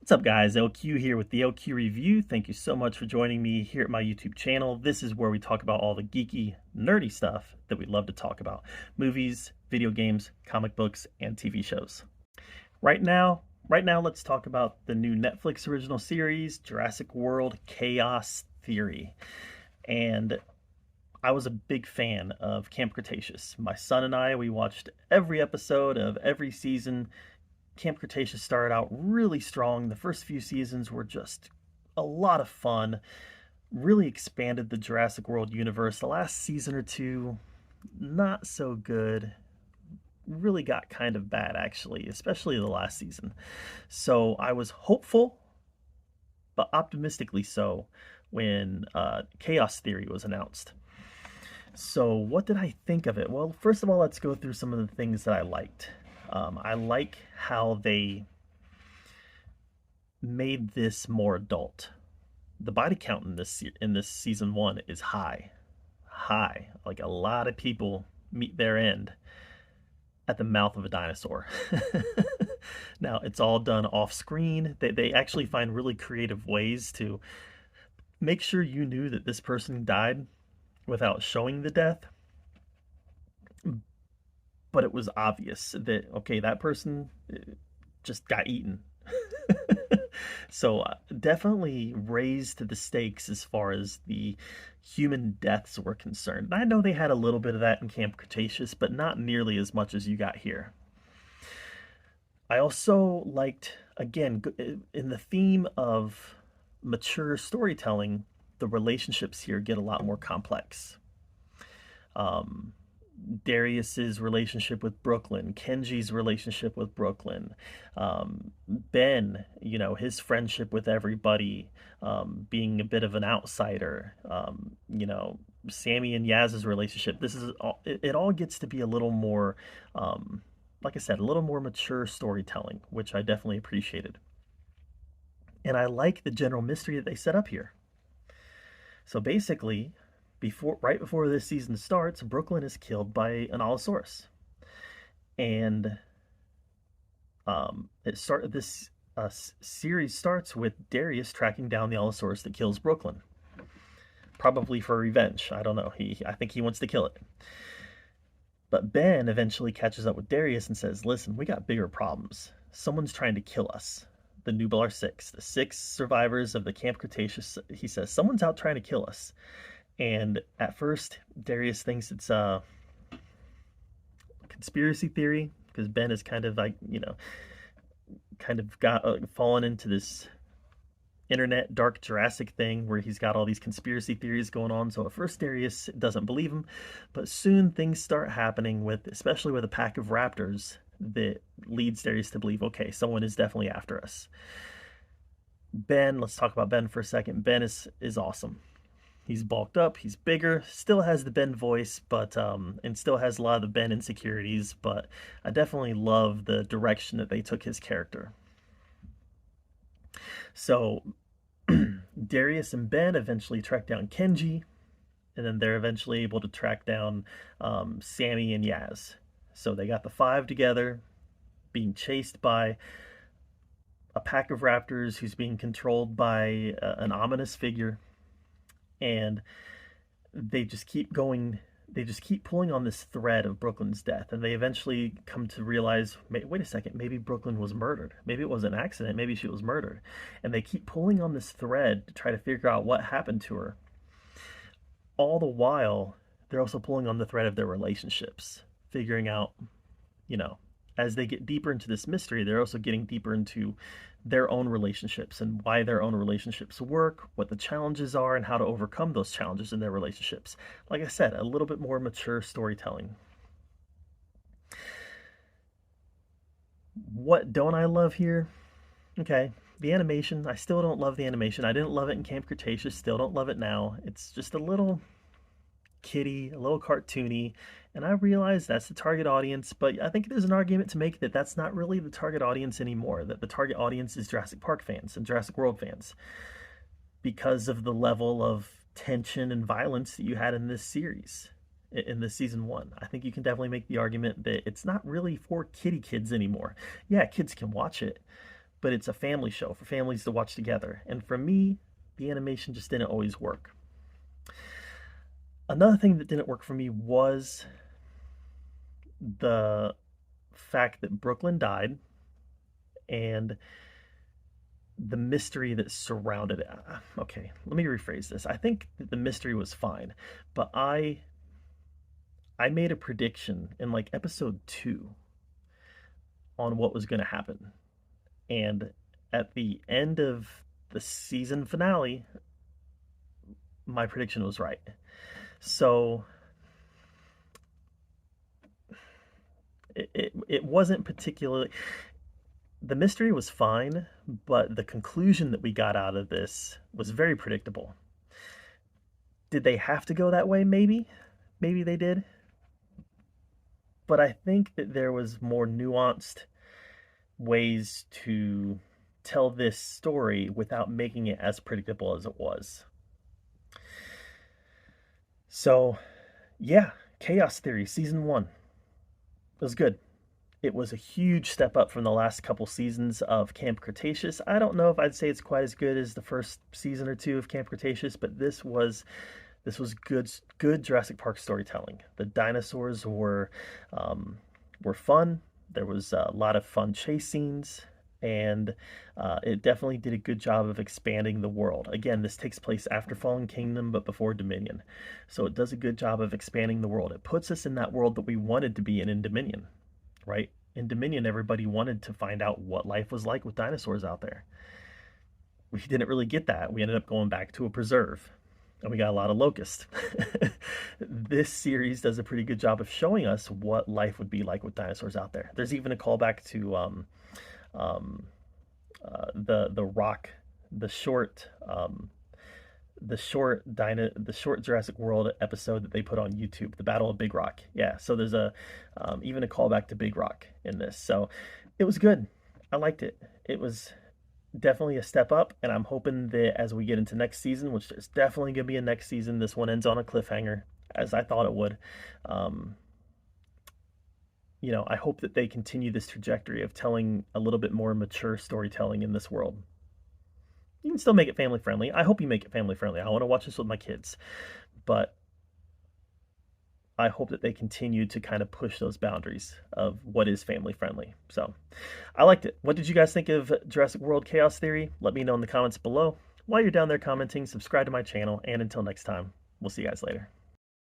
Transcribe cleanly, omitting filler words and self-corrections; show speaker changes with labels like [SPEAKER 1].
[SPEAKER 1] What's up, guys? LQ here with the LQ Review. Thank you so much for joining me here at my YouTube channel. This is where we talk about all the geeky, nerdy stuff that we love to talk about. Movies, video games, comic books, and TV shows. Right now, let's talk about the new Netflix original series, Jurassic World Chaos Theory. And I was a big fan of Camp Cretaceous. My son and I, we watched every episode of every season. Camp Cretaceous started out really strong. The first few seasons were just a lot of fun, really expanded the Jurassic World universe. The last season or two, not so good. Really got kind of bad, actually, especially the last season. So I was hopeful, but optimistically so, when Chaos Theory was announced. So what did I think of it? Well, first of all, let's go through some of the things that I liked. I like how they made this more adult. The body count in this season one is high. Like a lot of people meet their end at the mouth of a dinosaur. Now it's all done off screen. They actually find really creative ways to make sure you knew that this person died without showing the death. But it was obvious that, okay, that person just got eaten. So definitely raised the stakes as far as the human deaths were concerned. I know they had a little bit of that in Camp Cretaceous, but not nearly as much as you got here. I also liked, again, in the theme of mature storytelling, the relationships here get a lot more complex. Darius's relationship with Brooklyn, Kenji's relationship with Brooklyn, Ben, his friendship with everybody, being a bit of an outsider, Sammy and Yaz's relationship. This is all, it all gets to be a little more, like I said, a little more mature storytelling, which I definitely appreciated. And I like the general mystery that they set up here. So basically, right before this season starts, Brooklyn is killed by an Allosaurus, and this series starts with Darius tracking down the Allosaurus that kills Brooklyn, probably for revenge. I don't know. I think he wants to kill it. But Ben eventually catches up with Darius and says, "Listen, we got bigger problems. Someone's trying to kill us. The Nublar Six, the six survivors of the Camp Cretaceous." He says, "Someone's out trying to kill us." And at first, Darius thinks it's a conspiracy theory because Ben is kind of got fallen into this internet dark Jurassic thing where he's got all these conspiracy theories going on. So at first, Darius doesn't believe him, but soon things start happening especially with a pack of raptors that leads Darius to believe, okay, someone is definitely after us. Ben, let's talk about Ben for a second. Ben is awesome. He's bulked up, he's bigger, still has the Ben voice, but and still has a lot of the Ben insecurities, but I definitely love the direction that they took his character. So Darius and Ben eventually track down Kenji, and then they're eventually able to track down Sammy and Yaz. So they got the five together, being chased by a pack of raptors who's being controlled by an ominous figure. And they just keep pulling on this thread of Brooklyn's death, and they eventually come to realize, wait a second, maybe Brooklyn was murdered. Maybe it was an accident. Maybe she was murdered. And they keep pulling on this thread to try to figure out what happened to her. All the while, they're also pulling on the thread of their relationships, figuring out, as they get deeper into this mystery, they're also getting deeper into their own relationships and why their own relationships work, what the challenges are, and how to overcome those challenges in their relationships. Like I said, a little bit more mature storytelling. What don't I love here? Okay, the animation. I still don't love the animation. I didn't love it in Camp Cretaceous, still don't love it now. It's just a little kiddie, a little cartoony, and I realize that's the target audience, but I think there's an argument to make that that's not really the target audience anymore, that the target audience is Jurassic Park fans and Jurassic World fans because of the level of tension and violence that you had in this series, in this season one. I think you can definitely make the argument that it's not really for kids anymore. Yeah, kids can watch it, but it's a family show for families to watch together. And for me, the animation just didn't always work. Another thing that didn't work for me was the fact that Brooklyn died and the mystery that surrounded it. Okay, let me rephrase this. I think that the mystery was fine, but I made a prediction in like episode 2 on what was going to happen. And at the end of the season finale, my prediction was right. So it wasn't particularly, the mystery was fine, but the conclusion that we got out of this was very predictable. Did they have to go that way? Maybe they did. But I think that there was more nuanced ways to tell this story without making it as predictable as it was. So, yeah, Chaos Theory Season 1. It was good. It was a huge step up from the last couple seasons of Camp Cretaceous. I don't know if I'd say it's quite as good as the first season or 2 of Camp Cretaceous, but this was good Jurassic Park storytelling. The dinosaurs were fun. There was a lot of fun chase scenes, and it definitely did a good job of expanding the world. Again, this takes place after Fallen Kingdom, but before Dominion. So it does a good job of expanding the world. It puts us in that world that we wanted to be in Dominion, right? In Dominion, everybody wanted to find out what life was like with dinosaurs out there. We didn't really get that. We ended up going back to a preserve, and we got a lot of locusts. This series does a pretty good job of showing us what life would be like with dinosaurs out there. There's even a callback to the rock, the short Jurassic World episode that they put on YouTube, the Battle of Big Rock. Yeah, so there's even a callback to Big Rock in this. So it was good. I liked it. It was definitely a step up, and I'm hoping that as we get into next season, which there's definitely gonna be a next season, this one ends on a cliffhanger, as I thought it would. I hope that they continue this trajectory of telling a little bit more mature storytelling in this world. You can still make it family friendly. I hope you make it family friendly. I want to watch this with my kids, but I hope that they continue to kind of push those boundaries of what is family friendly. So I liked it. What did you guys think of Jurassic World Chaos Theory? Let me know in the comments below. While you're down there commenting, subscribe to my channel, and until next time, we'll see you guys later.